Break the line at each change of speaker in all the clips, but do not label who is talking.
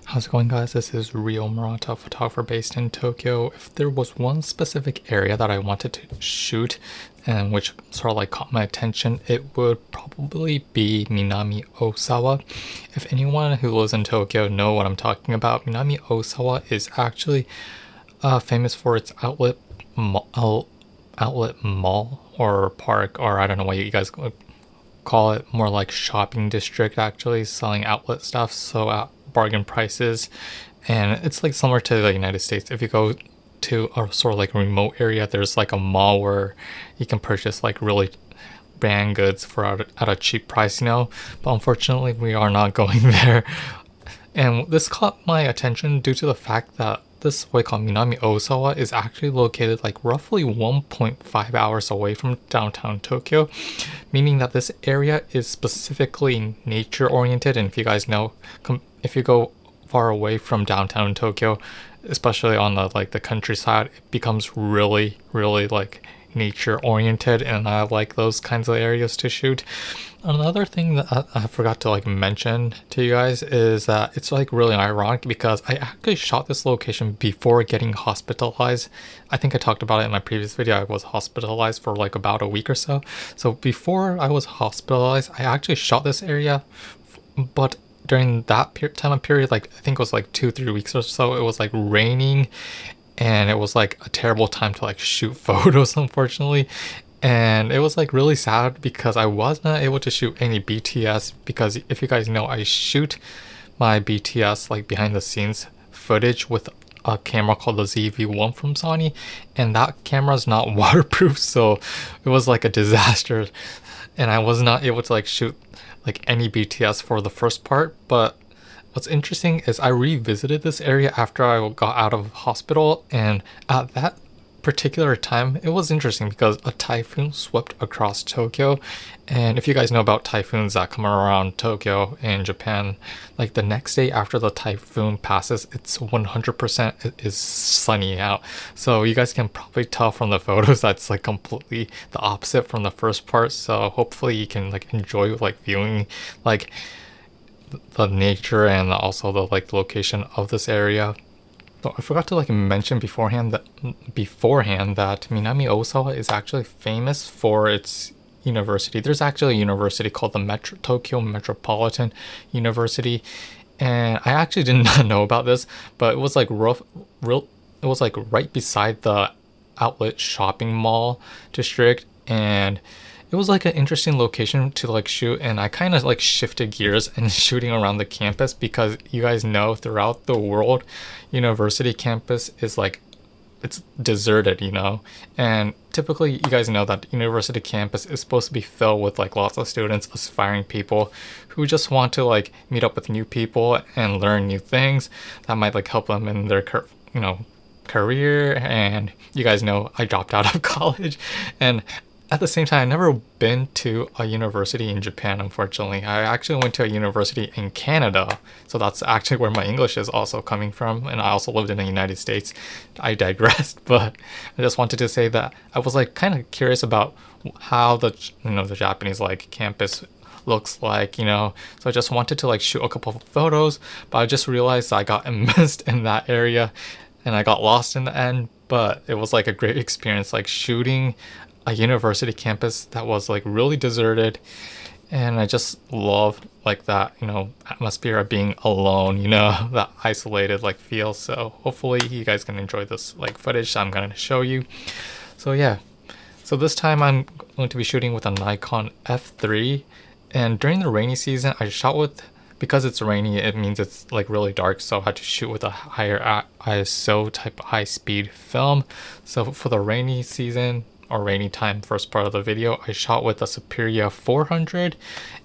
How's it going, guys? This is Rio Murata, photographer based in Tokyo. If there was one specific area that I wanted to shoot and which sort of like caught my attention, it would probably be Minami Oosawa. If anyone who lives in Tokyo know what I'm talking about, Minami Oosawa is actually famous for its outlet mall or park, or I don't know what you guys call it, more like shopping district, actually selling outlet stuff, so at bargain prices. And it's like similar to the United States. If you go to a sort of like remote area, there's like a mall where you can purchase like really brand goods for at a cheap price, but unfortunately we are not going there. And this caught my attention due to the fact that this what I call Minami Oosawa is actually located like roughly 1.5 hours away from downtown Tokyo, meaning that this area is specifically nature oriented. And if you guys know, if you go far away from downtown Tokyo, especially on the countryside, it becomes really like nature oriented, and I like those kinds of areas to shoot. Another thing that I forgot to like mention to you guys is that it's like really ironic because I actually shot this location before getting hospitalized. I think I talked about it in my previous video. I was hospitalized for like about a week or so. So before I was hospitalized, I actually shot this area, but during that time of period, like I think it was like 2-3 weeks or so, it was like raining, and it was like a terrible time to like shoot photos, unfortunately. And it was like really sad because I was not able to shoot any BTS, because if you guys know, I shoot my BTS like behind the scenes footage with a camera called the ZV-1 from Sony, and that camera is not waterproof, so it was like a disaster, and I was not able to like shoot like any BTS for the first part. But what's interesting is I revisited this area after I got out of hospital, and at that particular time it was interesting because a typhoon swept across Tokyo. And if you guys know about typhoons that come around Tokyo in Japan, like the next day after the typhoon passes, it's 100% is sunny out. So you guys can probably tell from the photos that's like completely the opposite from the first part. So hopefully you can like enjoy like viewing like the nature and also the like location of this area. So I forgot to like mention beforehand that Minami Oosawa is actually famous for its university. There's actually a university called the Tokyo Metropolitan University, and I actually did not know about this, but it was like it was like right beside the outlet shopping mall district, and it was like an interesting location to like shoot. And I kind of like shifted gears and shooting around the campus, because you guys know throughout the world, university campus is like, it's deserted, and typically you guys know that university campus is supposed to be filled with like lots of students, aspiring people who just want to like meet up with new people and learn new things that might like help them in their career. And you guys know I dropped out of college, and at the same time, I've never been to a university in Japan, unfortunately. I actually went to a university in Canada, so that's actually where my English is also coming from, and I also lived in the United States. I digressed, but I just wanted to say that I was like kind of curious about how the Japanese like campus looks like, so I just wanted to like shoot a couple of photos, but I just realized I got immersed in that area and I got lost in the end. But it was like a great experience, like shooting a university campus that was like really deserted. And I just love like that atmosphere of being alone, that isolated like feel. So hopefully you guys can enjoy this like footage I'm going to show you. So yeah, so this time I'm going to be shooting with a Nikon f3, and during the rainy season I shot with, because it's rainy, it means it's like really dark, so I had to shoot with a higher ISO type high speed film. So for the rainy season or rainy time first part of the video, I shot with a Superia 400,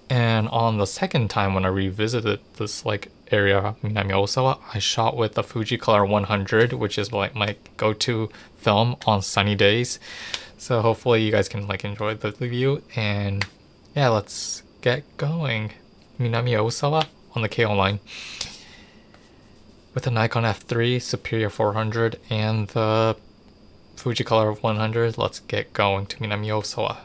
and on the second time when I revisited this like area, Minami Oosawa, I shot with the Fujicolor 100, which is like my go-to film on sunny days. So hopefully you guys can like enjoy the view, and yeah, let's get going. Minami Oosawa on the KO line with the Nikon f3, Superia 400, and the Fujicolor 100. Let's get going to Minami Oosawa.